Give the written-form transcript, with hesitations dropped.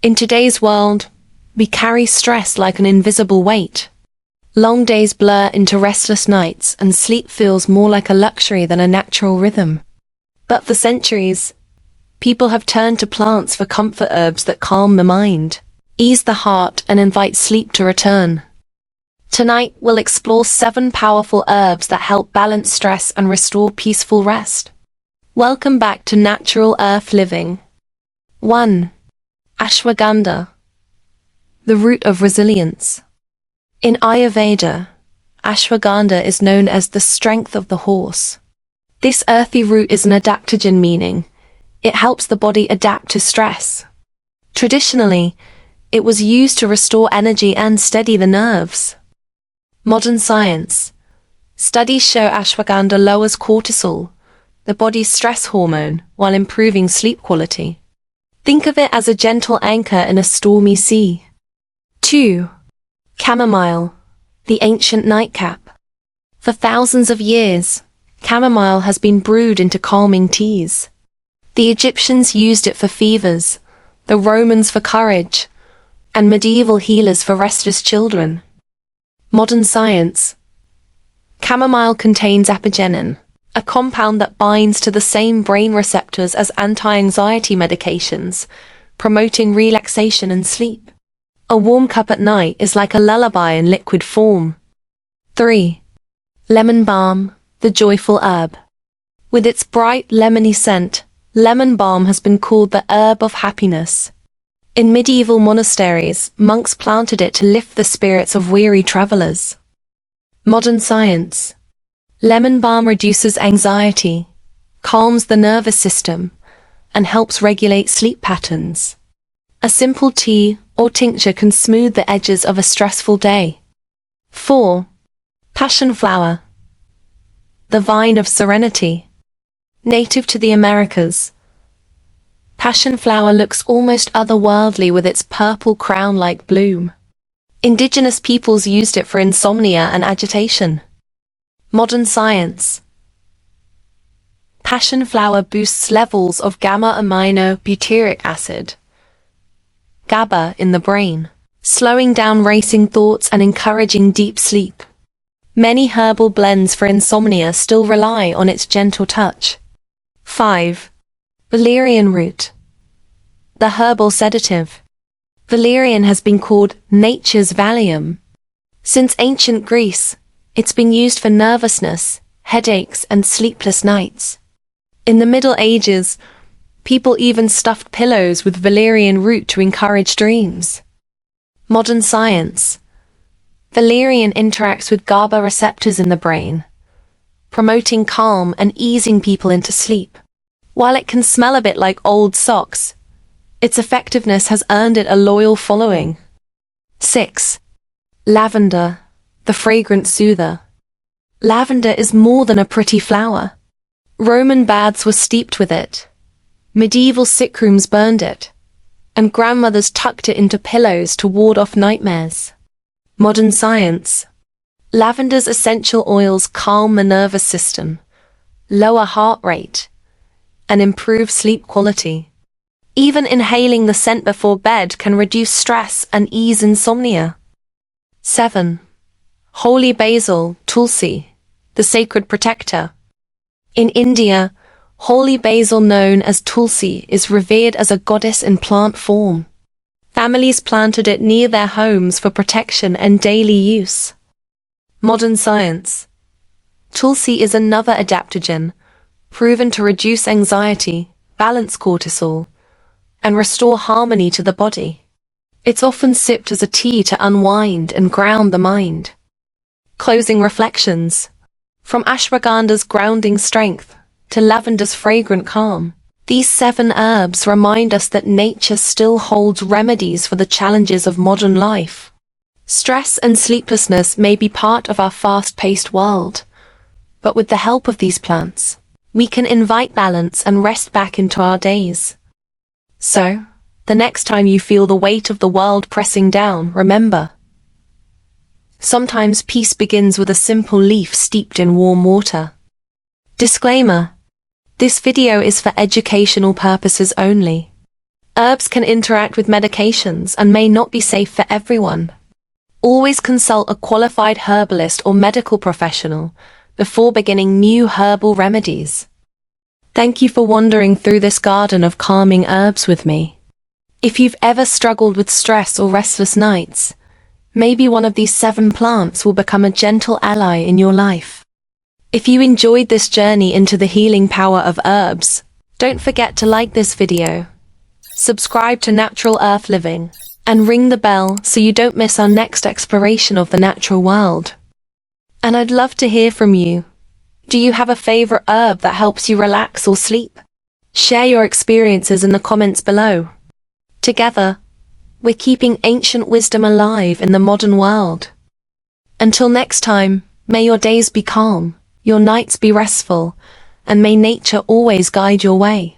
In today's world, we carry stress like an invisible weight. Long days blur into restless nights, and sleep feels more like a luxury than a natural rhythm. But for centuries, people have turned to plants for comfort herbs that calm the mind, ease the heart, and invite sleep to return. Tonight, we'll explore 7 powerful herbs that help balance stress and restore peaceful rest. Welcome back to Natural Earth Living. 1. Ashwagandha, the root of resilience. In Ayurveda, ashwagandha is known as the strength of the horse. This earthy root is an adaptogen, meaning it helps the body adapt to stress. Traditionally, it was used to restore energy and steady the nerves. Modern science. Studies show ashwagandha lowers cortisol, the body's stress hormone, while improving sleep quality. Think of it as a gentle anchor in a stormy sea. 2. Chamomile, the ancient nightcap. For thousands of years, chamomile has been brewed into calming teas. The Egyptians used it for fevers, the Romans for courage, and medieval healers for restless children. Modern science. Chamomile contains apigenin, a compound that binds to the same brain receptors as anti-anxiety medications, promoting relaxation and sleep. A warm cup at night is like a lullaby in liquid form. 3. Lemon balm, the joyful herb. With its bright lemony scent, lemon balm has been called the herb of happiness. In medieval monasteries, monks planted it to lift the spirits of weary travelers. Modern science. Lemon balm reduces anxiety, calms the nervous system, and helps regulate sleep patterns. A simple tea or tincture can smooth the edges of a stressful day. 4. Passionflower, the vine of serenity. Native to the Americas, passionflower looks almost otherworldly with its purple crown-like bloom. Indigenous peoples used it for insomnia and agitation. Modern science. Passionflower boosts levels of gamma-aminobutyric acid, GABA, in the brain, slowing down racing thoughts and encouraging deep sleep. Many herbal blends for insomnia still rely on its gentle touch. 5. Valerian root, the herbal sedative. Valerian has been called nature's Valium. Since ancient Greece, it's been used for nervousness, headaches, and sleepless nights. In the Middle Ages, people even stuffed pillows with valerian root to encourage dreams. Modern science. Valerian interacts with GABA receptors in the brain, promoting calm and easing people into sleep. While it can smell a bit like old socks, its effectiveness has earned it a loyal following. 6. Lavender, the fragrant soother. Lavender is more than a pretty flower. Roman baths were steeped with it. Medieval sick rooms burned it, and grandmothers tucked it into pillows to ward off nightmares. Modern science. Lavender's essential oils calm the nervous system, lower heart rate, and improve sleep quality. Even inhaling the scent before bed can reduce stress and ease insomnia. 7. Holy basil, Tulsi, the sacred protector. In India, holy basil, known as Tulsi, is revered as a goddess in plant form. Families planted it near their homes for protection and daily use. Modern science. Tulsi is another adaptogen, proven to reduce anxiety, balance cortisol, and restore harmony to the body. It's often sipped as a tea to unwind and ground the mind. Closing reflections. From ashwagandha's grounding strength to lavender's fragrant calm, these 7 herbs remind us that nature still holds remedies for the challenges of modern life. Stress and sleeplessness may be part of our fast-paced world, but with the help of these plants, we can invite balance and rest back into our days. So, the next time you feel the weight of the world pressing down, remember, sometimes peace begins with a simple leaf steeped in warm water. Disclaimer: this video is for educational purposes only. Herbs can interact with medications and may not be safe for everyone. Always consult a qualified herbalist or medical professional before beginning new herbal remedies. Thank you for wandering through this garden of calming herbs with me. If you've ever struggled with stress or restless nights, maybe one of these 7 plants will become a gentle ally in your life. If you enjoyed this journey into the healing power of herbs, don't forget to like this video, subscribe to Natural Earth Living, and ring the bell so you don't miss our next exploration of the natural world. And I'd love to hear from you. Do you have a favorite herb that helps you relax or sleep? Share your experiences in the comments below. Together, we're keeping ancient wisdom alive in the modern world. Until next time, may your days be calm, your nights be restful, and may nature always guide your way.